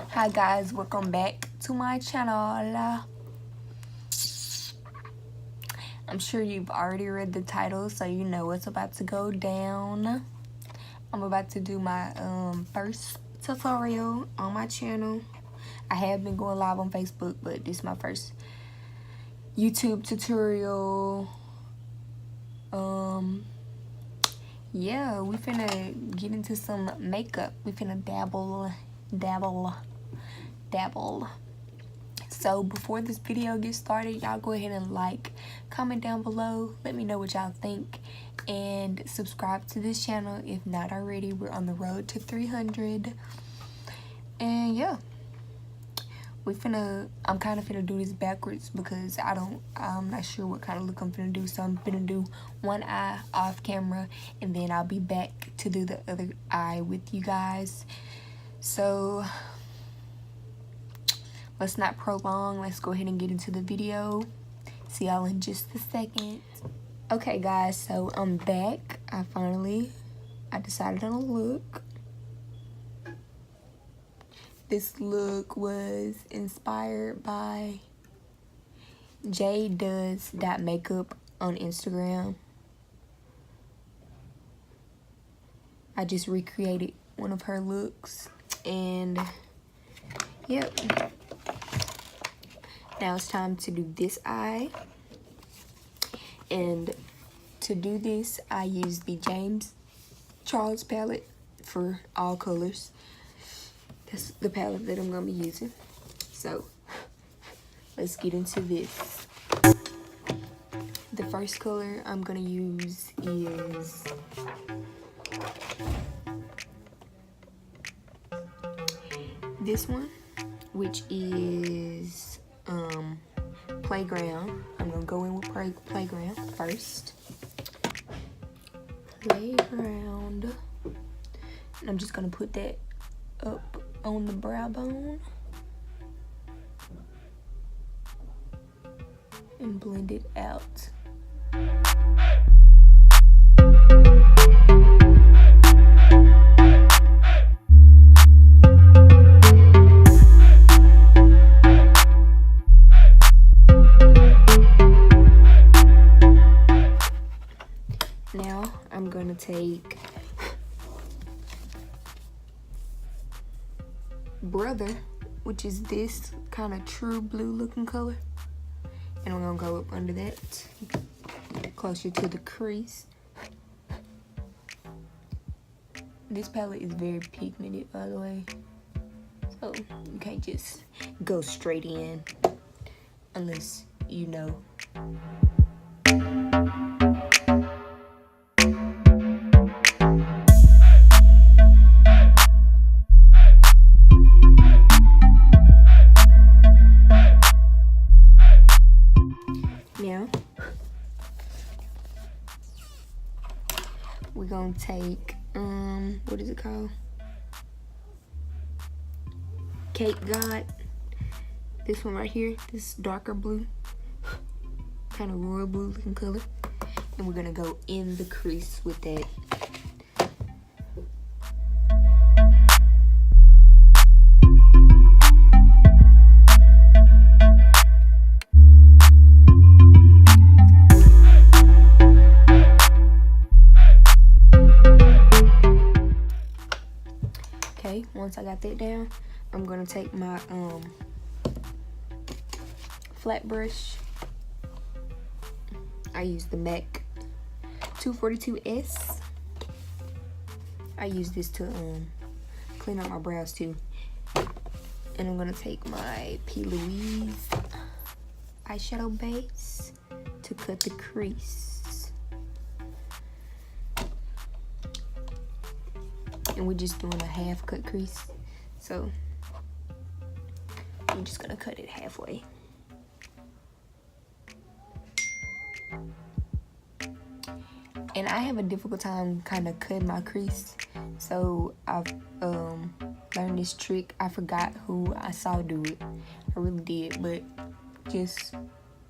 Hi guys, welcome back to my channel. I'm sure you've already read the title, so you know what's about to go down. I'm about to do my first tutorial on my channel. I have been going live on Facebook, but this is my first YouTube tutorial. Yeah, we finna get into some makeup. We finna dabble. So before this video gets started, y'all go ahead and like, comment down below, let me know what y'all think, and subscribe to this channel if not already. We're on the road to 300. And yeah, I'm kind of finna do this backwards because I'm not sure what kind of look I'm finna do. So I'm finna do one eye off camera, and then I'll be back to do the other eye with you guys. So let's not prolong. Let's go ahead and get into the video. See y'all in just a second. Okay guys, so I'm back. I decided on a look. This look was inspired by jdoes.makeup on Instagram. I just recreated one of her looks, and yep. Now it's time to do this eye. And to do this, I use the James Charles palette for all colors. That's the palette that I'm gonna be using. So let's get into this. The first color I'm gonna use is this one, which is Playground. I'm gonna go in with Playground first. Playground. And I'm just gonna put that up on the brow bone and blend it out. Now I'm gonna take Brother, which is this kind of true blue looking color, and I'm gonna go up under that, closer to the crease. This palette is very pigmented, by the way, so you can't just go straight in unless you know. Now we're gonna take what is it called? Cake God. This one right here, this darker blue, kind of royal blue looking color, and we're gonna go in the crease with that. Okay, once I got that down, I'm gonna take my flat brush. I use the MAC 242S. I use this to clean out my brows too. And I'm gonna take my P. Louise eyeshadow base to cut the crease. And we're just doing a half cut crease, so I'm just gonna cut it halfway. And I have a difficult time kind of cutting my crease, so I've learned this trick. I forgot who I saw do it. I really did, but just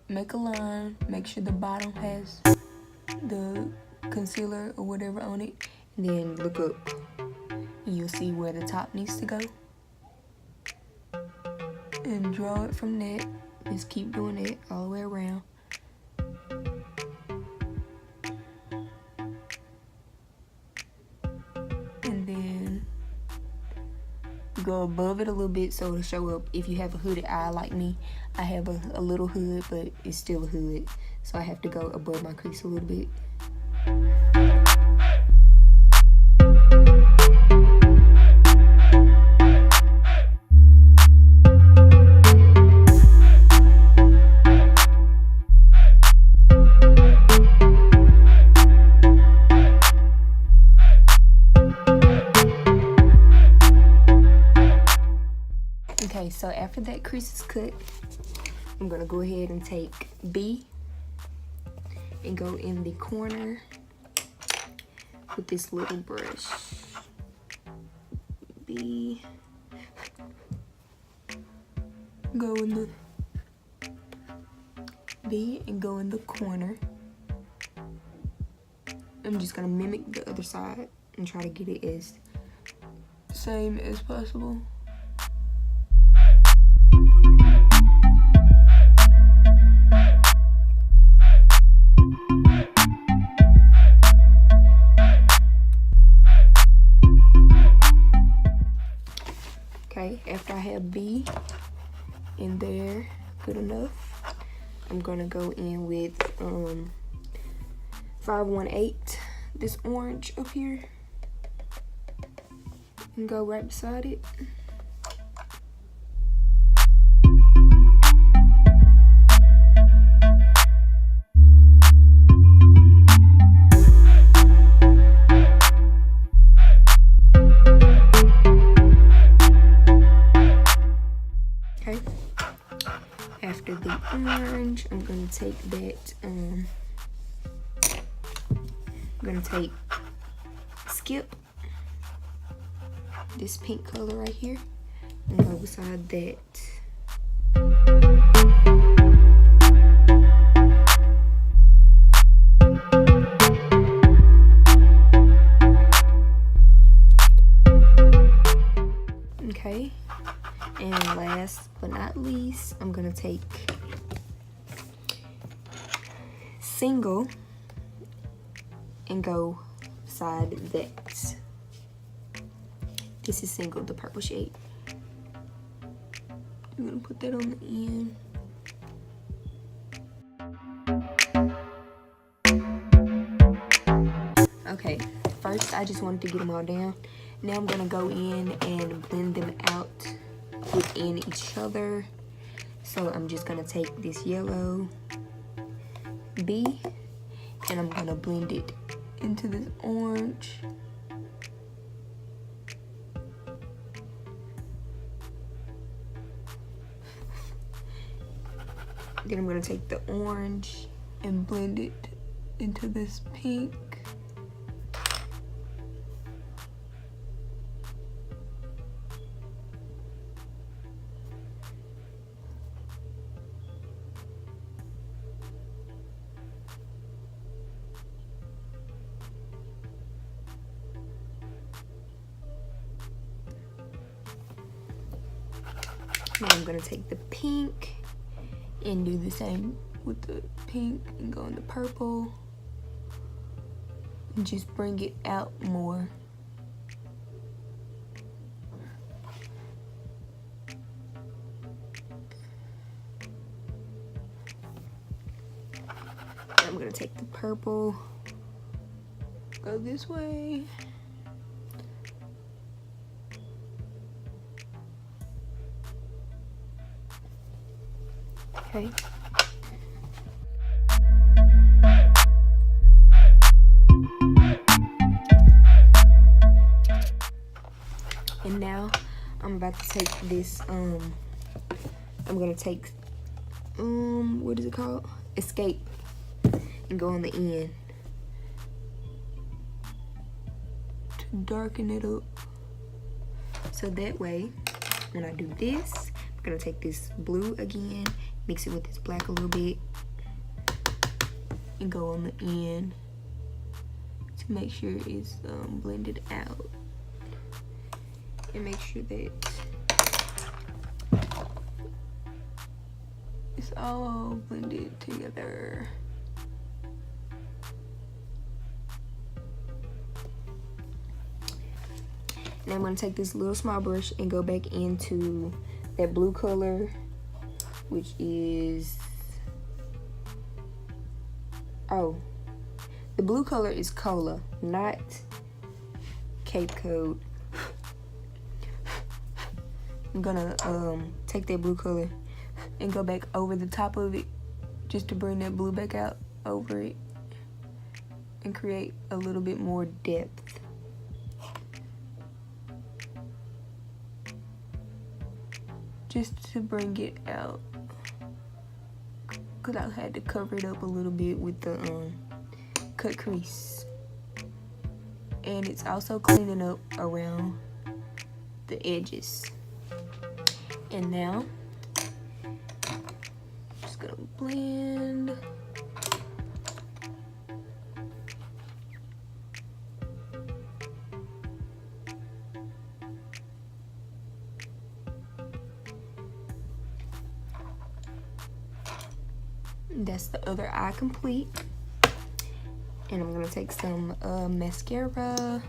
make a line, make sure the bottom has the concealer or whatever on it, and then look up. You'll see where the top needs to go. and draw it from that. Just keep doing it all the way around. And then go above it a little bit so it'll show up. If you have a hooded eye like me, I have a little hood, but it's still a hood, so I have to go above my crease a little bit. Okay, so after that crease is cut, I'm gonna go ahead and take B and go in the corner with this little brush. B, go in the B and go in the corner. I'm just gonna mimic the other side and try to get it as same as possible. Okay, after I have B in there good enough, I'm gonna go in with 518, this orange up here, and go right beside it. After the orange, I'm gonna take that, I'm gonna take Skip, this pink color right here, and go beside that. Okay. And last but not least, I'm gonna take Single and go beside that. This is Single, the purple shade. I'm gonna put that on the end. Okay, first I just wanted to get them all down. Now I'm gonna go in and blend them out within each other. So I'm just gonna take this yellow B and I'm gonna blend it into this orange. Then I'm gonna take the orange and blend it into this pink. Now I'm gonna take the pink and do the same with the pink and go in the purple and just bring it out more. I'm gonna take the purple, go this way. Okay. And now I'm about to take this, I'm gonna take, what is it called? Escape, and go on the end to darken it up. So that way, when I do this, I'm gonna take this blue again, mix it with this black a little bit, and go on the end to make sure it's blended out. And make sure that it's all blended together. And I'm going to take this little small brush and go back into that blue color, which is, oh, the blue color is Cola, not Cape Cod. I'm gonna take that blue color and go back over the top of it just to bring that blue back out over it and create a little bit more depth. Just to bring it out, because I had to cover it up a little bit with the cut crease. And it's also cleaning up around the edges. And now, just gonna blend. That's the other eye complete. And I'm gonna take some mascara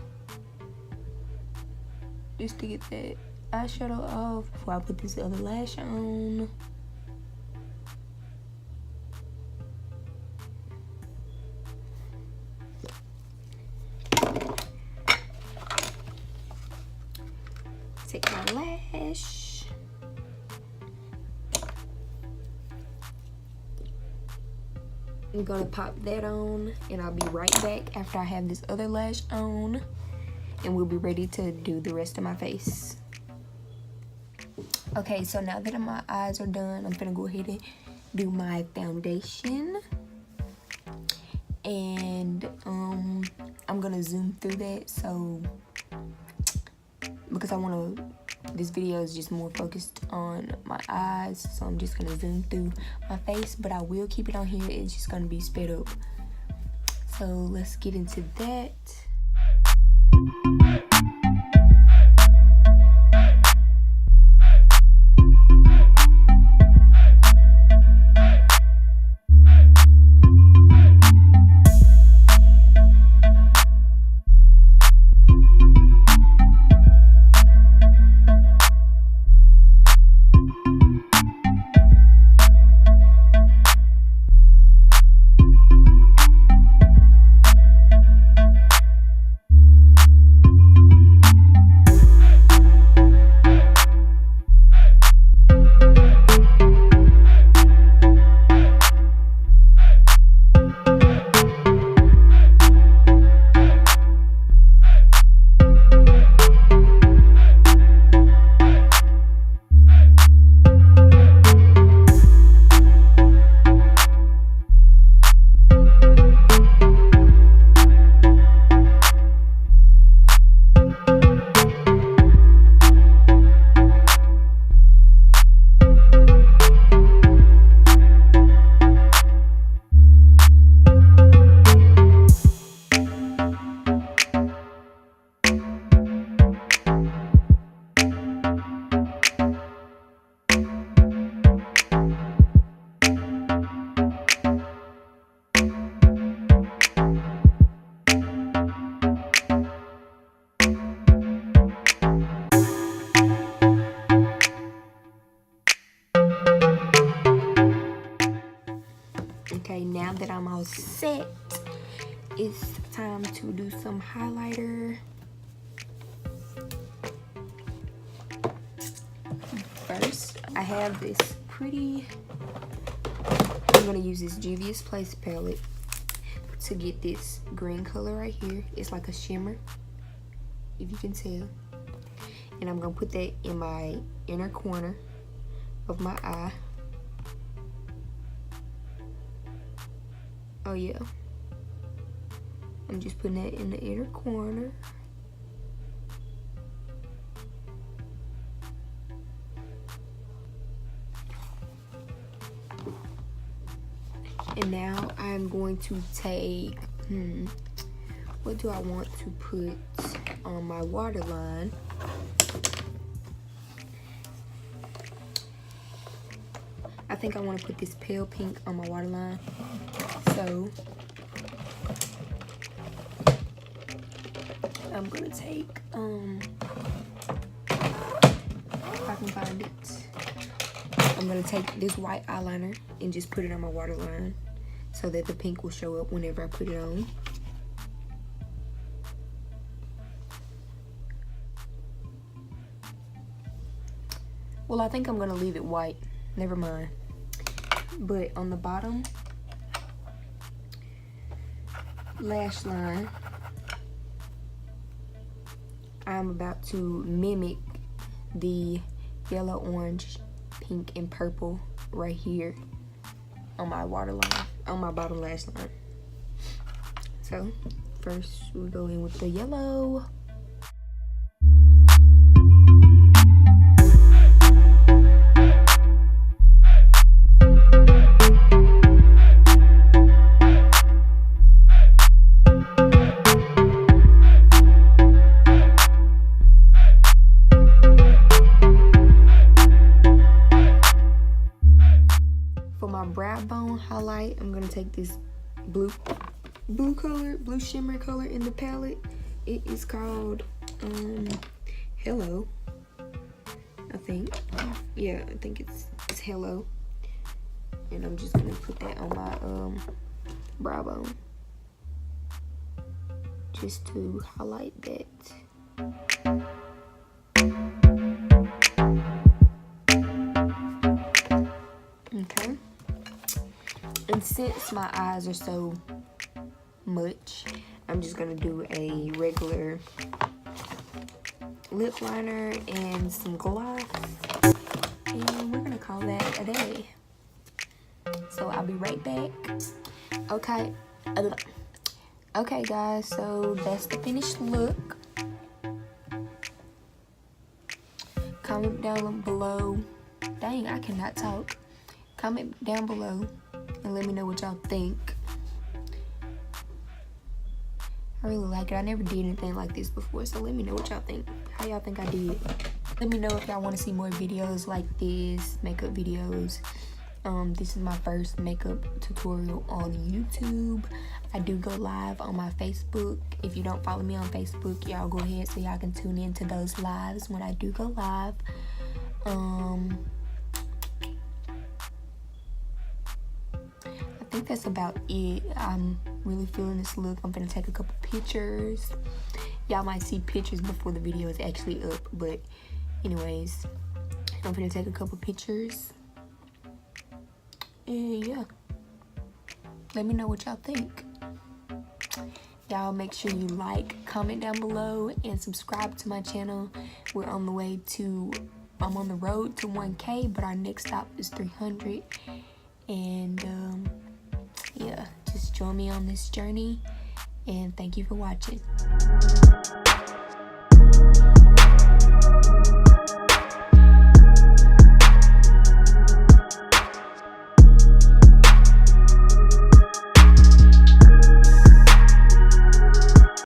just to get that eyeshadow off before I put this other lash on. Take my lash. I'm gonna pop that on, and I'll be right back after I have this other lash on, and we'll be ready to do the rest of my face. Okay, so now that my eyes are done, I'm gonna go ahead and do my foundation. And I'm gonna zoom through that, so because this video is just more focused on my eyes, so I'm just gonna zoom through my face, but I will keep it on here. It's just gonna be sped up. So let's get into that. Okay, now that I'm all set, it's time to do some highlighter. First, I have this pretty, I'm gonna use this Juvia's Place palette to get this green color right here. It's like a shimmer, if you can tell. And I'm gonna put that in my inner corner of my eye. Oh yeah, I'm just putting that in the inner corner. And now I'm going to take, what do I want to put on my waterline? I think I want to put this pale pink on my waterline. So I'm gonna take if I can find it, I'm gonna take this white eyeliner and just put it on my waterline so that the pink will show up whenever I put it on. Well, I think I'm gonna leave it white, never mind. But on the bottom lash line, I'm about to mimic the yellow, orange, pink, and purple right here on my waterline, on my bottom lash line. So first we go in with the yellow. Brow bone highlight, I'm gonna take this blue shimmer color in the palette. It is called Hello, I think. Yeah, I think it's Hello. And I'm just gonna put that on my brow bone just to highlight that. Okay. And since my eyes are so much, I'm just gonna do a regular lip liner and some gloss, and we're gonna call that a day. So I'll be right back. Okay guys, so that's the finished look. Comment down below. Dang, I cannot talk. Comment down below and let me know what y'all think. I really like it. I never did anything like this before, so let me know what y'all think. How y'all think I did? Let me know if y'all want to see more videos like this, makeup videos. This is my first makeup tutorial on YouTube. I do go live on my Facebook. If you don't follow me on Facebook, y'all go ahead so y'all can tune in to those lives when I do go live. I think that's about it. I'm really feeling this look. I'm gonna take a couple pictures. Y'all might see pictures before the video is actually up, but anyways, I'm gonna take a couple pictures, and yeah, let me know what y'all think. Y'all make sure you like, comment down below, and subscribe to my channel. We're on the way to, I'm on the road to 1K, but our next stop is 300. And yeah, just join me on this journey, and thank you for watching.